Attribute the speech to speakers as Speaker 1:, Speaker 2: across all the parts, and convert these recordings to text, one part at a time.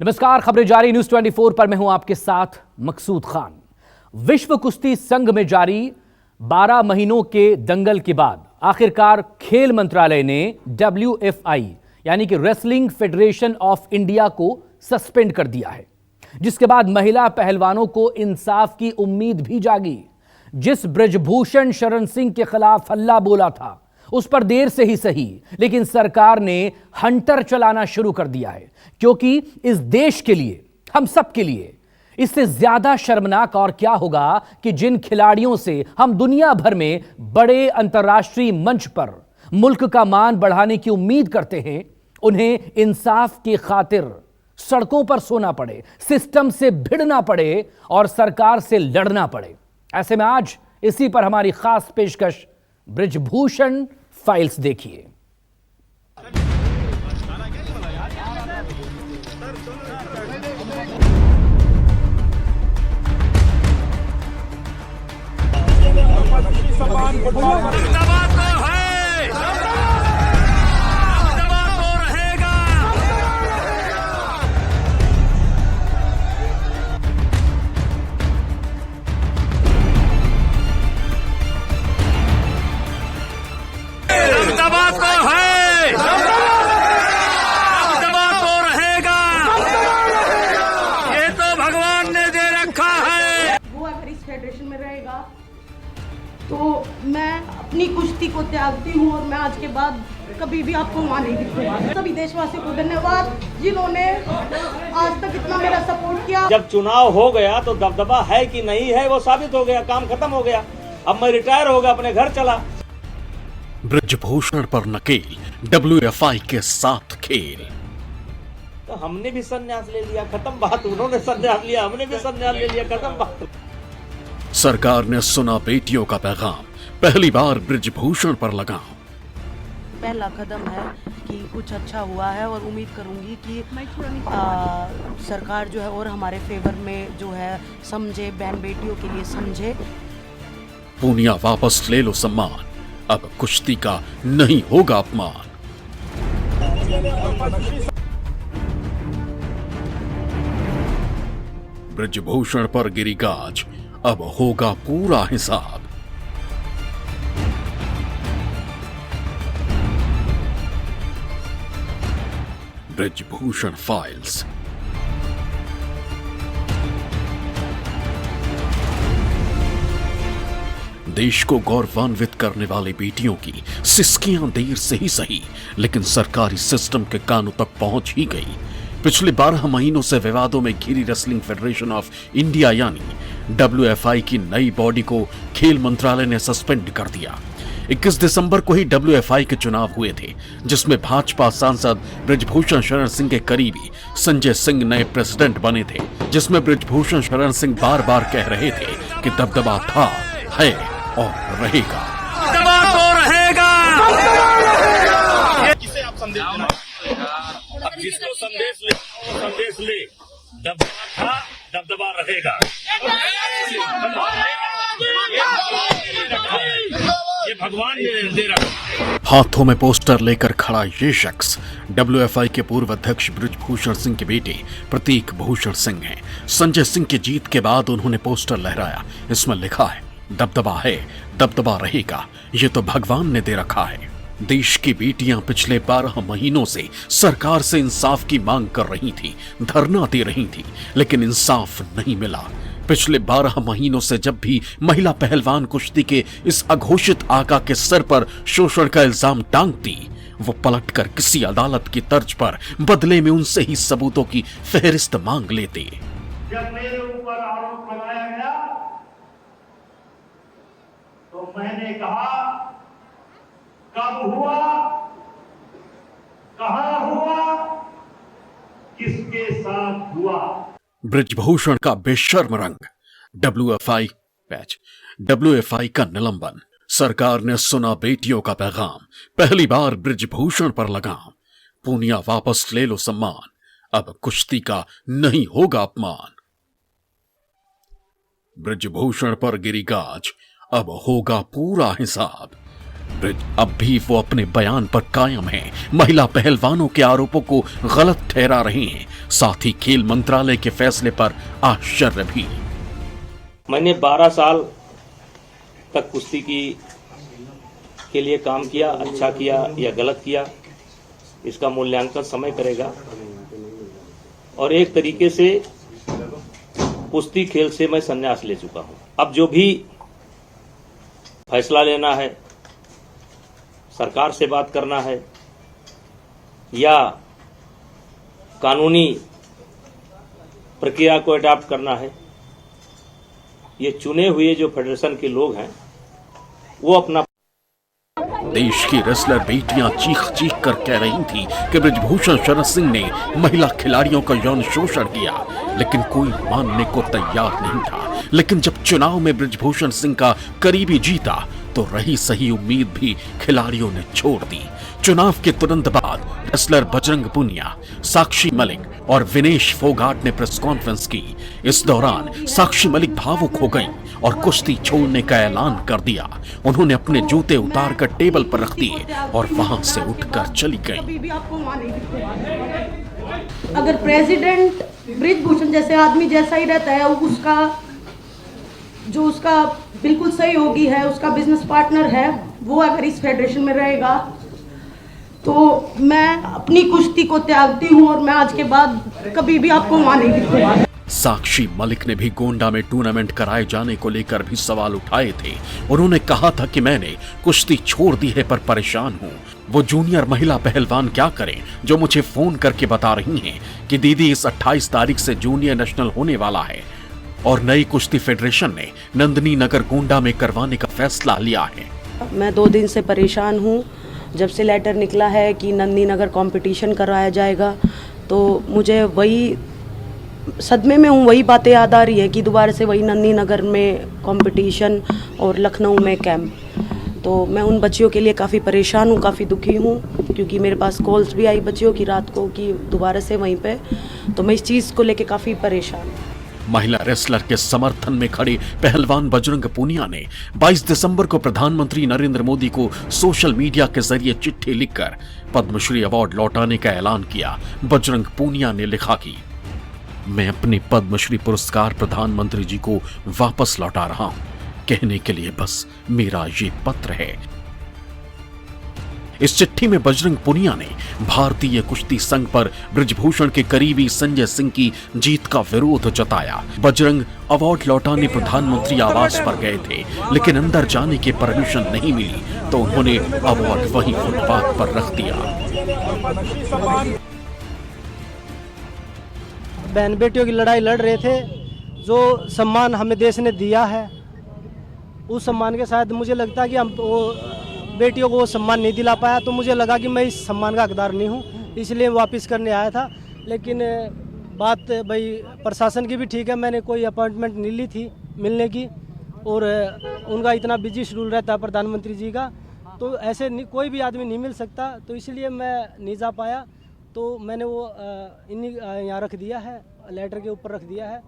Speaker 1: नमस्कार, खबरें जारी न्यूज 24 पर मैं हूं आपके साथ मकसूद खान। विश्व कुश्ती संघ में जारी 12 महीनों के दंगल के बाद आखिरकार खेल मंत्रालय ने WFI यानी कि रेसलिंग फेडरेशन ऑफ इंडिया को सस्पेंड कर दिया है, जिसके बाद महिला पहलवानों को इंसाफ की उम्मीद भी जागी। जिस ब्रजभूषण शरण सिंह के खिलाफ हल्ला बोला था उस पर देर से ही सही, लेकिन सरकार ने हंटर चलाना शुरू कर दिया है, क्योंकि इस देश के लिए, हम सब के लिए इससे ज्यादा शर्मनाक और क्या होगा कि जिन खिलाड़ियों से हम दुनिया भर में बड़े अंतर्राष्ट्रीय मंच पर मुल्क का मान बढ़ाने की उम्मीद करते हैं, उन्हें इंसाफ की खातिर सड़कों पर सोना पड़े, सिस्टम से भिड़ना पड़े और सरकार से लड़ना पड़े। ऐसे में आज इसी पर हमारी खास पेशकश ब्रजभूषण फाइल्स देखिए।
Speaker 2: फेडरेशन में रहेगा तो मैं अपनी कुश्ती को त्यागती हूँ और मैं आज के बाद कभी भी आपको वहाँ नहीं दिखूंगा। सभी देशवासियों को धन्यवाद जिन्होंने आज तक इतना मेरा सपोर्ट किया।
Speaker 3: जब चुनाव हो गया तो दबदबा है कि नहीं है वो साबित हो गया, काम खत्म हो गया। अब मैं रिटायर हो गया, अपने घर चला।
Speaker 4: ब्रजभूषण पर नकेल, WFI के साथ खेल।
Speaker 3: तो हमने भी संन्यास ले लिया, खत्म बात। उन्होंने संन्यास लिया, हमने भी संन्यास ले लिया, खत्म बात।
Speaker 4: सरकार ने सुना बेटियों का पैगाम, पहली बार ब्रजभूषण पर लगाम।
Speaker 5: पहला कदम है कि कुछ अच्छा हुआ है और उम्मीद करूंगी कि सरकार जो है और हमारे फेवर में जो है समझे, बहन बेटियों के लिए समझे।
Speaker 4: पूनिया वापस ले लो सम्मान, अब कुश्ती का नहीं होगा अपमान। ब्रजभूषण पर गिरी गाज, अब होगा पूरा हिसाब। ब्रजभूषण फाइल्स। देश को गौरवान्वित करने वाली बेटियों की सिसकियां देर से ही सही, लेकिन सरकारी सिस्टम के कानों तक पहुंच ही गई। पिछले 12 महीनों से विवादों में घिरी रेसलिंग फेडरेशन ऑफ इंडिया यानी WFI की नई बॉडी को खेल मंत्रालय ने सस्पेंड कर दिया। 21 दिसंबर को ही WFI के चुनाव हुए थे, जिसमें भाजपा सांसद ब्रजभूषण शरण सिंह के करीबी संजय सिंह नए प्रेसिडेंट बने थे, जिसमें ब्रजभूषण शरण सिंह बार बार कह रहे थे कि दबदबा था, है और रहेगा।
Speaker 3: दबदबा तो रहेगा।
Speaker 6: किसे आप संदेश देना? अब जिसको संदेश ले, दबदबा था, दबदबा रहेगा। ये भगवान ने दे रखा।
Speaker 4: हाथों में पोस्टर लेकर खड़ा ये शख्स WFI के पूर्व अध्यक्ष ब्रजभूषण सिंह के बेटे प्रतीक भूषण सिंह हैं। संजय सिंह की जीत के बाद उन्होंने पोस्टर लहराया, इसमें लिखा है, दबदबा है, दबदबा रहेगा, ये तो भगवान ने दे रखा है। देश की बेटियां पिछले 12 महीनों से सरकार से इंसाफ की मांग कर रही थी, धरना दे रही थी, लेकिन इंसाफ नहीं मिला। पिछले 12 महीनों से जब भी महिला पहलवान कुश्ती के इस अघोषित आका के सर पर शोषण का इल्जाम टांगती, वो पलटकर किसी अदालत की तर्ज पर बदले में उनसे ही सबूतों की फहरिस्त मांग लेते।
Speaker 6: जब मेरे ऊपर आरोप लगाया गया तो मैंने कहा, कब हुआ, कहां हुआ, किसके साथ हुआ।
Speaker 4: ब्रजभूषण का बेशर्म रंग, WFI का निलंबन। सरकार ने सुना बेटियों का पैगाम, पहली बार ब्रजभूषण पर लगाम। पूनिया वापस ले लो सम्मान, अब कुश्ती का नहीं होगा अपमान। ब्रजभूषण पर गिरी गाज, अब होगा पूरा हिसाब। ब्रिज अब भी वो अपने बयान पर कायम हैं। महिला पहलवानों के आरोपों को गलत ठहरा रही हैं। साथ ही खेल मंत्रालय के फैसले पर आश्चर्य भी।
Speaker 3: मैंने 12 साल तक कुश्ती के लिए काम किया। अच्छा किया या गलत किया, इसका मूल्यांकन समय करेगा। और एक तरीके से कुश्ती खेल से मैं संन्यास ले चुका हूं। अब जो भी फैसला लेना है, सरकार से बात करना है या कानूनी प्रक्रिया को अडॉप्ट करना है, ये चुने हुए जो फेडरेशन के लोग हैं वो अपना।
Speaker 4: देश की रेसलर बेटियां चीख चीख कर कह रही थी कि बृजभूषण शरण सिंह ने महिला खिलाड़ियों का यौन शोषण किया, लेकिन कोई मानने को तैयार नहीं था। लेकिन जब चुनाव में बृजभूषण सिंह का करीबी जीता तो रही सही उम्मीद भी खिलाड़ियों ने छोड़ दी। चुनाव के तुरंत बाद रेसलर बजरंग पुनिया, साक्षी मलिक और विनेश फोगाट ने प्रेस कॉन्फ्रेंस की। इस दौरान साक्षी मलिक भावुक हो गईं और कुश्ती छोड़ने का ऐलान कर दिया। उन्होंने अपने जूते उतारकर टेबल पर रख दिए और वहां से उठकर चली गईं।
Speaker 2: कभी भी आपको वहां नहीं दिखूंगा। अगर प्रेसिडेंट बृजभूषण जैसे आदमी जैसा ही रहता है, उसका बिल्कुल सहयोगी है, उसका बिजनेस पार्टनर है, वो अगर इस फेडरेशन में रहेगा तो मैं अपनी कुश्ती को त्यागती हूँ और मैं आज के बाद कभी भी आपको वहां नहीं दिखूंगा।
Speaker 4: साक्षी मलिक ने भी गोंडा में टूर्नामेंट कराए जाने को लेकर भी सवाल उठाए थे। उन्होंने कहा था कि मैंने कुश्ती छोड़ दी है पर परेशान हूँ। वो जूनियर महिला पहलवान क्या करें जो मुझे फोन करके बता रही हैं कि दीदी इस 28 तारीख से जूनियर नेशनल होने वाला है और नई कुश्ती फेडरेशन ने नंदनी नगर गोंडा में करवाने का फैसला लिया है।
Speaker 5: मैं 2 दिन से परेशान हूँ। जब से लेटर निकला है कि नंदनी नगर कंपटीशन कराया जाएगा तो मुझे वही सदमे में हूँ। वही बातें याद आ रही है कि दोबारा से वही नंदनी नगर में कंपटीशन और लखनऊ में कैंप। तो मैं उन बच्चियों के लिए काफ़ी परेशान हूँ, काफ़ी दुखी हूँ, क्योंकि मेरे पास कॉल्स भी आई बच्चियों की रात को कि दोबारा से वहीं पे। तो मैं इस चीज़ को लेके काफ़ी परेशान हूँ।
Speaker 4: महिला रेसलर के समर्थन में खड़े पहलवान बजरंग पुनिया ने 22 दिसंबर को प्रधानमंत्री नरेंद्र मोदी को सोशल मीडिया के जरिए चिट्ठी लिखकर पद्मश्री अवार्ड लौटाने का ऐलान किया। बजरंग पुनिया ने लिखा कि मैं अपने पद्मश्री पुरस्कार प्रधानमंत्री जी को वापस लौटा रहा हूं। कहने के लिए बस मेरा ये पत्र है। इस चिट्ठी में बजरंग पुनिया ने भारतीय कुश्ती संघ पर बृजभूषण के करीबी संजय सिंह की जीत का विरोध जताया। बजरंग अवार्ड लौटाने प्रधानमंत्री आवास पर गए थे, लेकिन अंदर जाने की परमिशन नहीं मिली तो उन्होंने अवार्ड वहीं फुटपाथ पर रख दिया।
Speaker 7: बहन बेटियों की लड़ाई लड़ रहे थे। जो सम्मान हमें देश ने दिया है उस सम्मान के साथ मुझे लगता है कि हम बेटियों को वो सम्मान नहीं दिला पाया, तो मुझे लगा कि मैं इस सम्मान का हकदार नहीं हूँ, इसलिए वापस करने आया था। लेकिन बात भाई प्रशासन की भी ठीक है, मैंने कोई अपॉइंटमेंट नहीं ली थी मिलने की, और उनका इतना बिजी शेड्यूल रहता है प्रधानमंत्री जी का, तो ऐसे कोई भी आदमी नहीं मिल सकता, तो इसलिए मैं नहीं जा पाया। तो मैंने वो इन्हीं यहाँ रख दिया है, लेटर के ऊपर रख दिया है,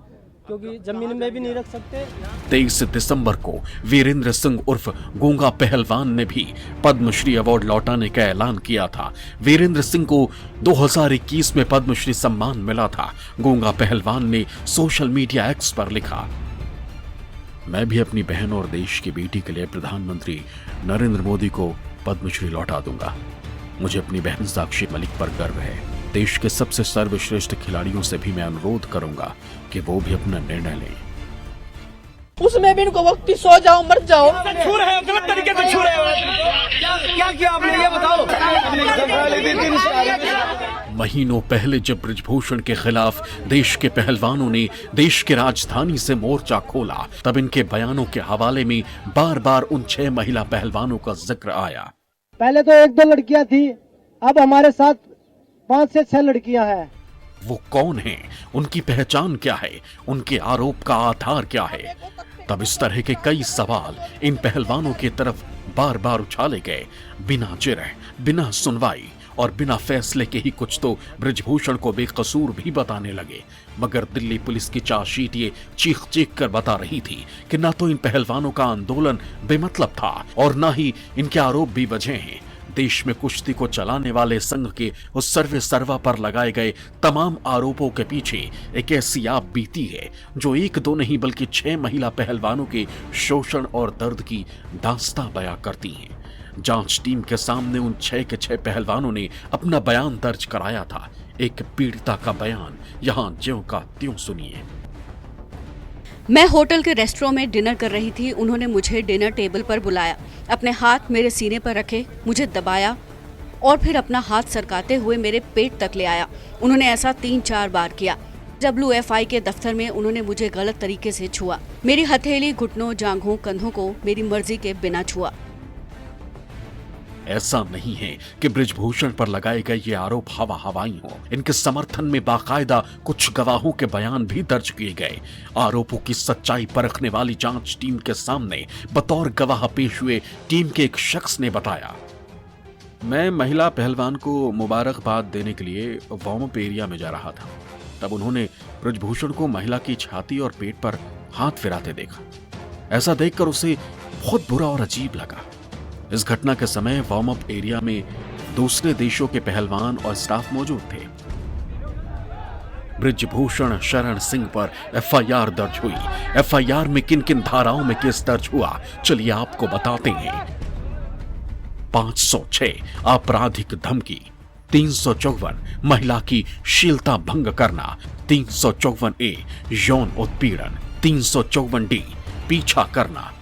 Speaker 7: क्योंकि जमीन में भी नहीं रख सकते।
Speaker 4: 23 दिसंबर को वीरेंद्र सिंह उर्फ गूंगा पहलवान ने भी पद्मश्री अवार्ड लौटाने का ऐलान किया था। वीरेंद्र सिंह को 2021 में पद्मश्री सम्मान मिला था। गूंगा पहलवान ने सोशल मीडिया एक्स पर लिखा, मैं भी अपनी बहन और देश की बेटी के लिए प्रधानमंत्री नरेंद्र मोदी को पद्मश्री लौटा दूंगा। मुझे अपनी बहन साक्षी मलिक पर गर्व है। देश के सबसे सर्वश्रेष्ठ खिलाड़ियों से भी मैं अनुरोध करूंगा कि वो भी अपना निर्णय लें।
Speaker 8: उसमें भी इनको वक्त सो जाओ मर जाओ।
Speaker 6: छू रहे हो, गलत तरीके से छू रहे हो। क्या किया आपने ये बताओ।
Speaker 4: महीनों पहले जब बृजभूषण के खिलाफ देश के पहलवानों ने देश की राजधानी से मोर्चा खोला, तब इनके बयानों के हवाले में बार बार उन 6 महिला पहलवानों का जिक्र आया।
Speaker 7: पहले तो 1-2 लड़कियां थी, अब हमारे साथ 5 से 6 लड़कियां हैं।
Speaker 4: वो कौन हैं? उनकी पहचान क्या है? उनके आरोप का आधार क्या है? तब इस तरह के कई सवाल इन पहलवानों की तरफ बार बार उछाले गए, बिना जिरह, बिना सुनवाई और बिना फैसले के ही कुछ तो बृजभूषण को बेकसूर भी बताने लगे। मगर दिल्ली पुलिस की चार्जशीट ये चीख चीख कर बता रही थी कि ना तो इन पहलवानों का आंदोलन बेमतलब था और ना ही इनके आरोप भी वजह हैं। देश में कुश्ती को चलाने वाले संघ के उस सर्वे सर्वा पर लगाए गए तमाम आरोपों के पीछे एक ऐसी आप बीती है जो एक दो नहीं बल्कि 6 महिला पहलवानों के शोषण और दर्द की दास्तां बयां करती हैं। जांच टीम के सामने उन 6 के 6 पहलवानों ने अपना बयान दर्ज कराया था। एक पीड़िता का बयान यहां ज्यों का त्यों सुनिए।
Speaker 9: मैं होटल के रेस्टोरेंट में डिनर कर रही थी। उन्होंने मुझे डिनर टेबल पर बुलाया, अपने हाथ मेरे सीने पर रखे, मुझे दबाया और फिर अपना हाथ सरकाते हुए मेरे पेट तक ले आया। उन्होंने ऐसा 3-4 बार किया। WFI के दफ्तर में उन्होंने मुझे गलत तरीके से छुआ। मेरी हथेली, घुटनों, जांघों, कंधों को मेरी मर्जी के बिना छुआ।
Speaker 4: ऐसा नहीं है कि बृजभूषण पर लगाए गए ये आरोप हवाई हो। इनके समर्थन में बाकायदा कुछ गवाहों के बयान भी दर्ज किए गए। आरोपों की सच्चाई परखने वाली जांच टीम के सामने बतौर गवाह पेश हुए टीम के एक शख्स ने बताया, मैं महिला पहलवान को मुबारकबाद देने के लिए वार्म अप एरिया में जा रहा था। तब उन्होंने बृजभूषण को महिला की छाती और पेट पर हाथ फिराते देखा। ऐसा देखकर उसे बहुत बुरा और अजीब लगा। इस घटना के समय वार्म अप एरिया में दूसरे देशों के पहलवान और स्टाफ मौजूद थे। बृजभूषण शरण सिंह पर FIR दर्ज हुई। FIR में किन किन धाराओं में केस दर्ज हुआ, चलिए आपको बताते हैं। 506 आपराधिक धमकी, 354 महिला की शीलता भंग करना, 354A यौन उत्पीड़न, 354D पीछा करना।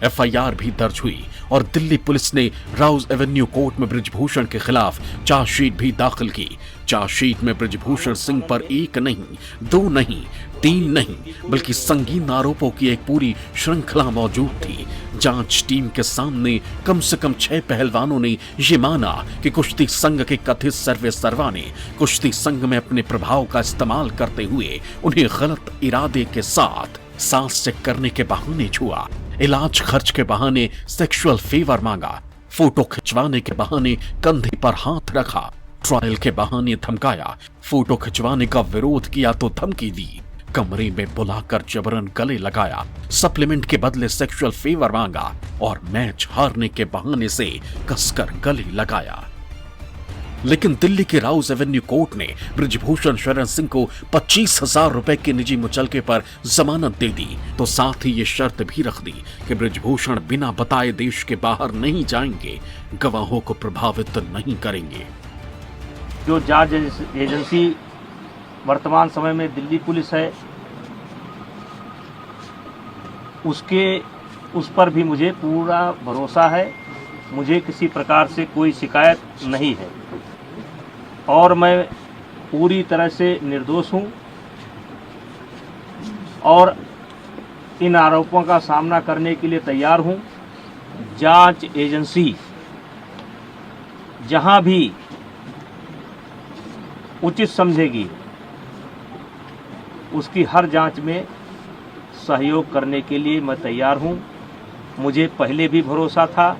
Speaker 4: FIR भी दर्ज हुई और दिल्ली पुलिस ने राउज एवेन्यू कोर्ट में बृजभूषण के खिलाफ चार्जशीट भी दाखिल की। चार्जशीट में बृजभूषण सिंह पर 1 नहीं, 2 नहीं, 3 नहीं बल्कि संगीन आरोपों की एक पूरी श्रृंखला मौजूद थी। जांच टीम के सामने कम से कम 6 पहलवानों ने ये माना कि कुश्ती संघ के कथित सर्वे सर्वा ने कुश्ती संघ में अपने प्रभाव का इस्तेमाल करते हुए उन्हें गलत इरादे के साथ सांस चेक करने के बहाने छुआ, इलाज खर्च के बहाने सेक्सुअल फेवर मांगा, फोटो खिंचवाने के बहाने कंधे पर हाथ रखा, ट्रायल के बहाने धमकाया, फोटो खिंचवाने का विरोध किया तो धमकी दी, कमरे में बुलाकर जबरन गले लगाया, सप्लीमेंट के बदले सेक्सुअल फेवर मांगा और मैच हारने के बहाने से कसकर गले लगाया। लेकिन दिल्ली के राउज एवेन्यू कोर्ट ने बृजभूषण शरण सिंह को 25,000 रुपए के निजी मुचलके पर जमानत दे दी, तो साथ ही ये शर्त भी रख दी कि बृजभूषण बिना बताए देश के बाहर नहीं जाएंगे, गवाहों को प्रभावित नहीं करेंगे।
Speaker 3: जो जांच एजेंसी वर्तमान समय में दिल्ली पुलिस है, उस पर भी मुझे पूरा भरोसा है। मुझे किसी प्रकार से कोई शिकायत नहीं है और मैं पूरी तरह से निर्दोष हूं और इन आरोपों का सामना करने के लिए तैयार हूं। जांच एजेंसी जहां भी उचित समझेगी उसकी हर जांच में सहयोग करने के लिए मैं तैयार हूं। मुझे पहले भी भरोसा था,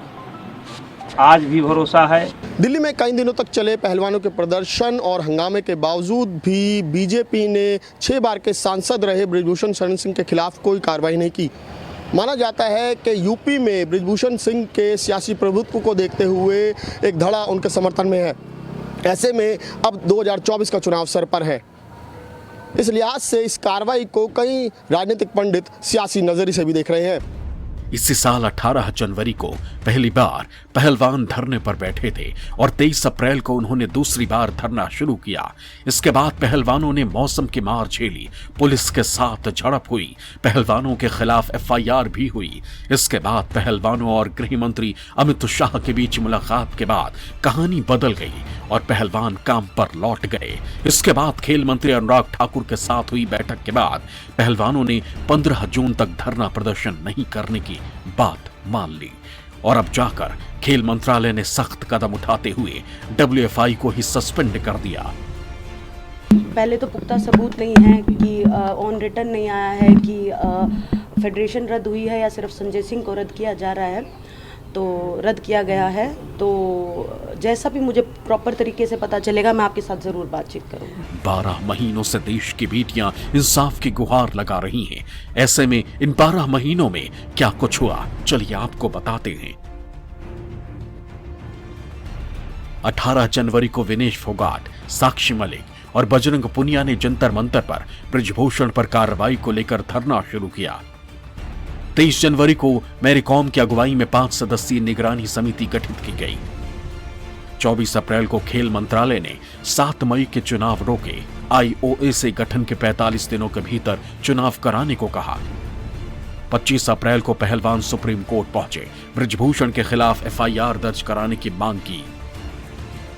Speaker 3: आज भी भरोसा है।
Speaker 10: दिल्ली में कई दिनों तक चले पहलवानों के प्रदर्शन और हंगामे के बावजूद भी बीजेपी ने 6 बार के सांसद रहे बृजभूषण शरण सिंह के खिलाफ कोई कार्रवाई नहीं की। माना जाता है कि यूपी में बृजभूषण सिंह के सियासी प्रभुत्व को देखते हुए एक धड़ा उनके समर्थन में है। ऐसे में अब 2024 का चुनाव सर पर है। इस लिहाज से इस कार्रवाई को कई राजनीतिक पंडित सियासी नजरिए से भी देख रहे हैं।
Speaker 4: इसी साल 18 जनवरी को पहली बार पहलवान धरने पर बैठे थे और 23 अप्रैल को उन्होंने दूसरी बार धरना शुरू किया। इसके बाद पहलवानों ने मौसम की मार झेली, पुलिस के साथ झड़प हुई, पहलवानों के खिलाफ FIR भी हुई। इसके बाद पहलवानों और गृह मंत्री अमित शाह के बीच मुलाकात के बाद कहानी बदल गई और पहलवान काम पर लौट गए। इसके बाद खेल मंत्री अनुराग ठाकुर के साथ हुई बैठक के बाद पहलवानों ने 15 जून तक धरना प्रदर्शन नहीं करने की बात मान ली और अब जाकर खेल मंत्रालय ने सख्त कदम उठाते हुए WFI को ही सस्पेंड कर दिया।
Speaker 5: पहले तो पुख्ता सबूत नहीं है कि ऑन रिटर्न नहीं आया है कि फेडरेशन रद्द हुई है या सिर्फ संजय सिंह को रद्द किया जा रहा है। तो रद्द किया गया है। तो जैसा भी मुझे प्रॉपर तरीके से पता चलेगा मैं आपके साथ ज़रूर बातचीत करूँगी।
Speaker 4: 12 महीनों से देश की बेटियां इंसाफ की गुहार लगा रही हैं। ऐसे में इन 12 महीनों में क्या कुछ हुआ, चलिए आपको बताते हैं। 18 जनवरी को विनेश फोगाट, साक्षी मलिक और बजरंग पुनिया ने जंतर मंतर पर ब्रिजभूषण पर कार्रवाई को लेकर धरना शुरू किया। 23 जनवरी को मैरी कॉम की अगुवाई में 5 सदस्यीय निगरानी समिति गठित की गई। 24 अप्रैल को खेल मंत्रालय ने 7 मई के चुनाव रोके। आईओए से गठन के 45 दिनों के भीतर चुनाव कराने को कहा। 25 अप्रैल को पहलवान सुप्रीम कोर्ट पहुंचे, ब्रिजभूषण के खिलाफ एफआईआर दर्ज कराने की मांग की।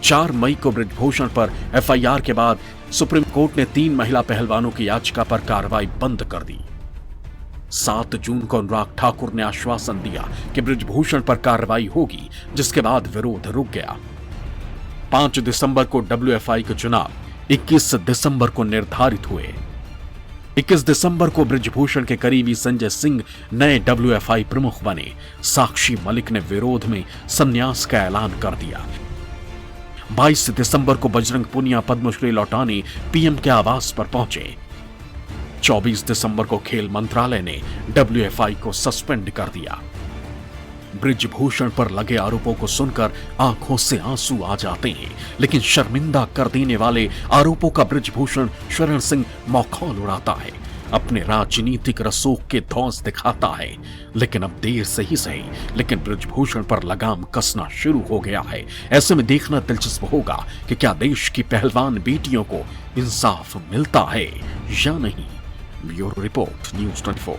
Speaker 4: 4 मई को ब्रिजभूषण पर एफआईआर के बाद सुप्रीम कोर्ट ने 3 महिला पहलवानों की याचिका पर कार्रवाई बंद कर दी। 7 जून को अनुराग ठाकुर ने आश्वासन दिया कि ब्रिजभूषण पर कार्रवाई होगी, जिसके बाद विरोध रुक गया। 5 दिसंबर को डब्ल्यूएफआई के चुनाव 21 दिसंबर को निर्धारित हुए। 21 दिसंबर को ब्रिजभूषण के करीबी संजय सिंह नए डब्ल्यूएफआई प्रमुख बने। साक्षी मलिक ने विरोध में संन्यास का ऐलान कर दिया। 22 दिसंबर को बजरंग पुनिया पद्मश्री लौटाने पीएम के आवास पर पहुंचे। 24 दिसंबर को खेल मंत्रालय ने डब्ल्यूएफआई को सस्पेंड कर दिया। ब्रिजभूषण पर लगे आरोपों को सुनकर आंखों से आंसू आ जाते हैं, लेकिन शर्मिंदा कर देने वाले आरोपों का ब्रिजभूषण शरण सिंह मखौल उड़ाता है, अपने राजनीतिक रसूख के धौंस दिखाता है। लेकिन अब देर से ही सही, लेकिन ब्रिजभूषण पर लगाम कसना शुरू हो गया है। ऐसे में देखना दिलचस्प होगा कि क्या देश की पहलवान बेटियों को इंसाफ मिलता है या नहीं। Bureau report, news 24।